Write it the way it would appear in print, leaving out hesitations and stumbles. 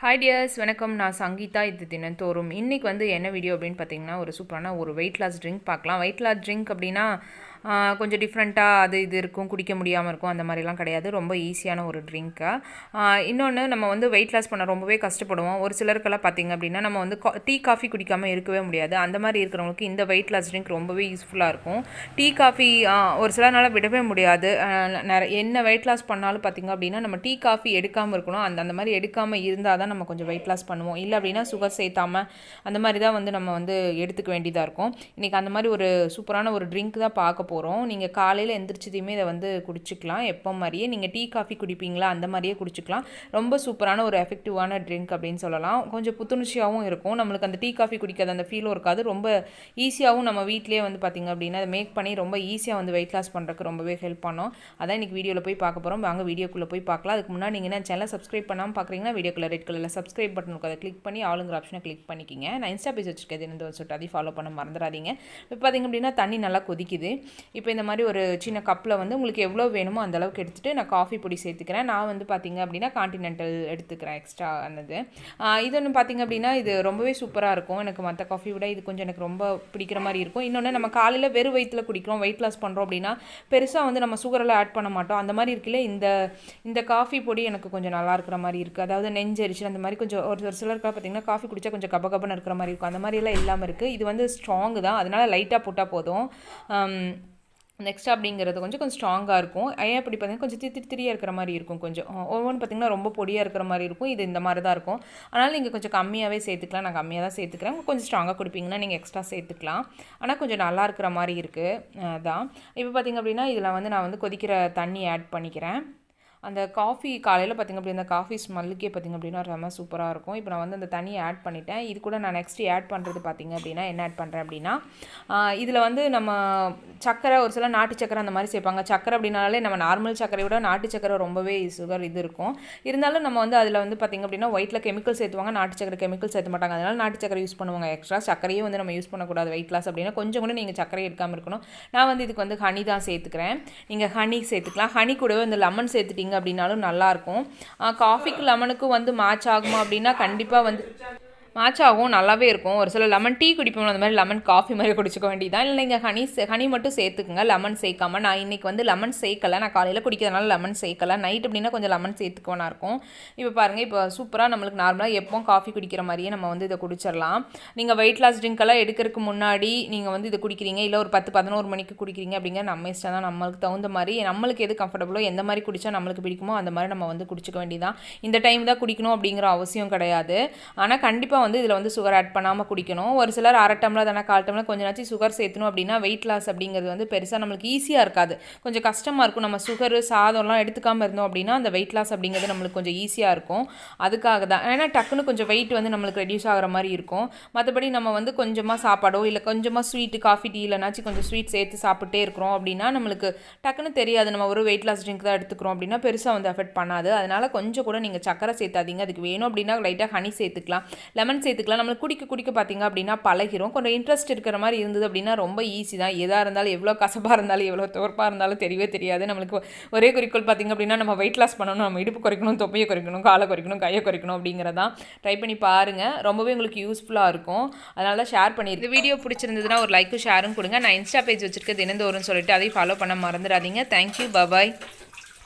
Hi tears, வணக்கம். நான் சங்கீதா. இது தினந்தோறும். இன்றைக்கி வந்து என்ன வீடியோ அப்படின்னு பார்த்தீங்கன்னா, ஒரு சூப்பரான ஒரு வெயிட் லாஸ் ட்ரிங்க் பார்க்கலாம். வெயிட் லாஸ் ட்ரிங்க் அப்படின்னா கொஞ்சம் டிஃப்ரெண்ட்டாக அது இது இருக்கும், குடிக்க முடியாமல் இருக்கும், அந்த மாதிரிலாம் கிடையாது. ரொம்ப ஈஸியான ஒரு ட்ரிங்க்கு. இன்னொன்று, நம்ம வந்து வெயிட் லாஸ் பண்ண ரொம்பவே கஷ்டப்படுவோம். ஒரு சிலருக்கெல்லாம் பார்த்திங்க அப்படின்னா நம்ம வந்து டீ காஃபி குடிக்காமல் இருக்கவே முடியாது. அந்த மாதிரி இருக்கிறவங்களுக்கு இந்த வெயிட் லாஸ் ட்ரிங்க் ரொம்பவே யூஸ்ஃபுல்லாக இருக்கும். டீ காஃபி ஒரு சிலர்னால விடவே முடியாது. என்ன வெயிட் லாஸ் பண்ணாலும் பார்த்திங்க அப்படின்னா நம்ம டீ காஃபி எடுக்காமல் இருக்கணும். அந்த மாதிரி எடுக்காமல் இருந்தால் தான் நம்ம கொஞ்சம் வெயிட் லாஸ் பண்ணுவோம். இல்லை அப்படின்னா சுகர் சேர்த்தாமல் அந்த மாதிரி தான் வந்து நம்ம வந்து எடுத்துக்க வேண்டியதாக இருக்கும். இன்றைக்கி அந்த மாதிரி ஒரு சூப்பரான ஒரு ட்ரிங்க் தான் பார்க்க போகிறோம். நீங்கள் காலையில் எந்திரிச்சதையுமே இதை வந்து குடிச்சிக்கலாம். எப்போ மாதிரியே நீங்கள் டீ காஃபி குடிப்பீங்களா அந்த மாதிரியே குடிச்சிக்கலாம். ரொம்ப சூப்பரான ஒரு எஃபெக்டிவான ட்ரிங்க் அப்படின்னு சொல்லலாம். கொஞ்சம் புத்துணர்ச்சியாகவும் இருக்கும். நம்மளுக்கு அந்த டீ காஃபி குடிக்காத அந்த ஃபீலும் இருக்காது. ரொம்ப ஈஸியாகவும் நம்ம வீட்டிலே வந்து பார்த்திங்க அப்படின்னா அதை மேக் பண்ணி ரொம்ப ஈஸியாக வந்து வெயிட் லாஸ் பண்ணுறதுக்கு ரொம்பவே ஹெல்ப் பண்ணோம். அதான் இன்றைக்கி வீடியோவில் போய் பார்க்க போகிறோம். வாங்க வீடியோக்குள்ளே போய் பார்க்கலாம். அதுக்கு முன்னாடி நீங்கள் என்ன சேனலை சப்ஸ்கிரைப் பண்ணாமல் பார்க்குறீங்கன்னா வீடியோக்குள்ளே ரெட் கலரில் சப்ஸ்கிரைப் பட்டனுக்கு அதை கிளிக் பண்ணி ஆளுங்கிற ஆப்ஷனை கிளிக் பண்ணிக்கிங்க. நான் இன்ஸ்டா பேஜ் வச்சுருக்கேன் இந்த சொல்லிட்டு அதையும் ஃபாலோ பண்ண மறந்துடாதீங்க. இப்போ பார்த்திங்க அப்படின்னா தண்ணி நல்லா கொதிக்குது. இப்போ இந்த மாதிரி ஒரு சின்ன கப்பில் வந்து உங்களுக்கு எவ்வளோ வேணுமோ அந்த அளவுக்கு எடுத்துகிட்டு நான் காஃபி பொடி சேர்த்துக்கிறேன். நான் வந்து பார்த்திங்க அப்படின்னா கான்டினென்டல் எடுத்துக்கிறேன் எக்ஸ்ட்ரா ஆனது. இது ஒன்று பார்த்திங்க அப்படின்னா இது ரொம்பவே சூப்பராக இருக்கும். எனக்கு மற்ற காஃபி விட இது கொஞ்சம் எனக்கு ரொம்ப பிடிக்கிற மாதிரி இருக்கும். இன்னொன்று, நம்ம காலையில் வெறும் வயிற்றில் குடிக்கிறோம், வெயிட் லாஸ் பண்ணுறோம் அப்படின்னா பெருசாக வந்து நம்ம சுகரெல்லாம் ஆட் பண்ண மாட்டோம். அந்த மாதிரி இருக்கல இந்த காஃபி பொடி எனக்கு கொஞ்சம் நல்லா இருக்கிற மாதிரி இருக்குது. அதாவது நெஞ்சரிச்சு அந்த மாதிரி கொஞ்சம் ஒரு சிலருக்காக பார்த்திங்கன்னா காஃபி குடித்தா கொஞ்சம் கபகபன்னு இருக்கிற மாதிரி இருக்கும். அந்த மாதிரிலாம் இல்லாமல் இருக்குது. இது வந்து ஸ்ட்ராங்கு தான், அதனால் லைட்டாக போட்டால் போதும். நெக்ஸ்ட் அப்படிங்கிறது கொஞ்சம் ஸ்ட்ராங்காக இருக்கும். ஏன் அப்படி பார்த்தீங்கன்னா கொஞ்சம் திரியாக இருக்கிற மாதிரி இருக்கும். கொஞ்சம் ஒவ்வொன்று பார்த்திங்கன்னா ரொம்ப பொடியாக இருக்கிற மாதிரி இருக்கும். இது இந்த மாதிரி தான் இருக்கும். அதனால் நீங்கள் கொஞ்சம் கம்மியாகவே சேர்த்துக்கலாம். நான் கம்மியாக தான் சேர்த்துக்கிறேன். கொஞ்சம் ஸ்ட்ராங்காக குடிப்பீங்கன்னா நீங்கள் எக்ஸ்ட்ரா சேர்த்துக்கலாம். ஆனால் கொஞ்சம் நல்லா இருக்கிற மாதிரி இருக்குது. அதான் இப்போ பார்த்திங்க அப்படின்னா இதில் வந்து நான் வந்து கொதிக்கிற தண்ணி ஆட் பண்ணிக்கிறேன். அந்த காஃபி காலையில் பார்த்திங்க அப்படின்னா அந்த காஃபி ஸ்மெல்லுக்கே பார்த்திங்க அப்படின்னா ரொம்ப சூப்பராக இருக்கும். இப்போ நான் வந்து அந்த தண்ணியை ஆட் பண்ணிட்டேன். இது கூட நான் நெக்ஸ்ட்டு ஆட் பண்ணுறது பார்த்திங்க அப்படின்னா என்ன ஆட் பண்ணுறேன் அப்படின்னா இதில் வந்து நம்ம சக்கரை, ஒரு சில நாட்டு சக்கரை அந்த மாதிரி சேர்ப்பாங்க. சக்கரை அப்படின்னாலே நம்ம நார்மல் சக்கரை விட நாட்டு சக்கரை ரொம்பவே சுகர் இது இருக்கும். இருந்தாலும் நம்ம வந்து அதில் வந்து பார்த்திங்க அப்படின்னா ஒயிட்டில் கெமிக்கல் சேர்த்துவாங்க, நாட்டு சக்கரை கெமிக்கல் சேர்த்த மாட்டாங்க. அதனால் நாட்டு சக்கரை யூஸ் பண்ணுவாங்க. எக்ஸ்ட்ரா சக்கரையே வந்து நம்ம யூஸ் பண்ணக்கூடாது வெயிட் லாஸ் அப்படின்னா. கொஞ்சம் கூட நீங்கள் சக்கரை எடுக்காமல் இருக்கணும். நான் வந்து இதுக்கு வந்து ஹனி தான் சேர்த்துக்கிறேன். நீங்கள் ஹனி சேர்த்துக்கலாம். ஹனி கூடவே வந்து லெமன் சேர்த்துட்டிங்க அப்படின்னாலும் நல்லாயிருக்கும். காஃபிக்கு லெமனுக்கும் வந்து மேட்ச் ஆகுமா அப்படின்னா கண்டிப்பாக வந்து மேட்ச் ஆகும், நல்லாவே இருக்கும். ஒரு சில லெமன் டீ குடிப்போம், அந்த மாதிரி லெமன் காஃபி மாதிரி குடிச்சிக்க வேண்டியதான். இல்லை நீங்கள் ஹனி மட்டும் சேர்த்துக்குங்க, லெமன் சேர்க்காமல். நான் இன்றைக்கி வந்து லெமன் சேர்க்கலை. நான் காலையில் குடிக்கிறதுனால லெமன் சேர்க்கலை. நைட் அப்படின்னா கொஞ்சம் லெமன் சேர்த்துக்கோனா இருக்கும். இப்போ பாருங்கள், இப்போ சூப்பராக நம்மளுக்கு நார்மலாக எப்போவும் காஃபி குடிக்கிற மாதிரியே நம்ம வந்து இதை குடிச்சிடலாம். நீங்கள் வெயிட் லாஸ் ட்ரிங்க்கெல்லாம் எடுக்கிறதுக்கு முன்னாடி நீங்கள் வந்து இதை குடிக்கிறீங்க, இல்லை ஒரு 10-11 மணிக்கு குடிக்கிறீங்க அப்படிங்கிற நம்ம இஷ்டம் தான். நம்மளுக்கு தகுந்த மாதிரி நம்மளுக்கு எது கம்ஃபர்டபுளோ, எந்த மாதிரி குடித்தா நம்மளுக்கு பிடிக்குமோ அந்த மாதிரி நம்ம வந்து குடிச்சிக்க வேண்டியதான். இந்த டைம் தான் குடிக்கணும் அப்படிங்கிற அவசியம் கிடையாது. ஆனால் கண்டிப்பாக வந்து இதில் வந்து சுகர் ஆட் பண்ணாமல் குடிக்கணும். ஒரு சிலர் அரை டம்ளர் தானே, கால் டம்ளர் கொஞ்சம் நாச்சு சுகர் சேர்த்தணும் அப்படின்னா வெயிட் லாஸ் அப்படிங்கிறது வந்து பெருசாக நம்மளுக்கு ஈஸியாக இருக்காது, கொஞ்சம் கஷ்டமாக இருக்கும். நம்ம சுகர் சாதம்லாம் எடுத்துக்காமல் இருந்தோம் அப்படின்னா அந்த வெயிட் லாஸ் அப்படிங்கிறது நம்மளுக்கு கொஞ்சம் ஈஸியாக இருக்கும். அதுக்காக தான். ஏன்னா டக்குன்னு கொஞ்சம் வெயிட் வந்து நம்மளுக்கு ரெடியூஸ் ஆகிற மாதிரி இருக்கும். மற்றபடி நம்ம வந்து கொஞ்சமாக சாப்பாடோ இல்லை கொஞ்சமாக ஸ்வீட்டு, காஃபி, டீ இல்லைனாச்சும் கொஞ்சம் ஸ்வீட் சேர்த்து சாப்பிட்டே இருக்கிறோம் அப்படின்னா நம்மளுக்கு டக்குன்னு தெரியாது. நம்ம ஒரு வெயிட் லாஸ் ட்ரிங்க் தான் எடுத்துக்கிறோம் அப்படின்னா பெருசாக வந்து அஃபெக்ட் பண்ணாது. அதனால் கொஞ்சம் கூட நீங்கள் சக்கரை சேர்த்தாதீங்க. அதுக்கு வேணும் அப்படின்னா லைட்டாக ஹனி சேர்த்துக்கலாம், லெமன் சேர்த்துக்கலாம். நம்மளுக்கு குடிக்க பார்த்திங்க அப்படின்னா பழகிரும். கொஞ்சம் இன்ட்ரெஸ்ட் இருக்கிற மாதிரி இருந்தது அப்படின்னா ரொம்ப ஈஸி தான். எதாக இருந்தாலும், எவ்வளோ கசப்பாக இருந்தாலும், எவ்வளோ துவர்ப்பாக இருந்தாலும் தெரியவே தெரியாது. நம்மளுக்கு ஒரே குறிக்கோள் பார்த்திங்க அப்படின்னா நம்ம வெயிட் லாஸ் பண்ணணும், நம்ம இடுப்பு குறைக்கணும், தொப்பையை குறைக்கணும், காலை குறைக்கணும், கையை குறைக்கணும் அப்படிங்கிறதான். ட்ரை பண்ணி பாருங்கள், ரொம்பவே உங்களுக்கு யூஸ்ஃபுல்லாக இருக்கும். அதனால தான் ஷேர் பண்ணியிருக்கேன். இந்த வீடியோ பிடிச்சிருந்ததுன்னா ஒரு லைக்கும் ஷேரும் கொடுங்க. நான் இன்ஸ்டா பேஜ் வச்சுருக்கேன் தினந்தோறும் சொல்லிட்டு அதையும் ஃபாலோ பண்ண மறந்துடாதீங்க. தேங்க்யூ, பாய்.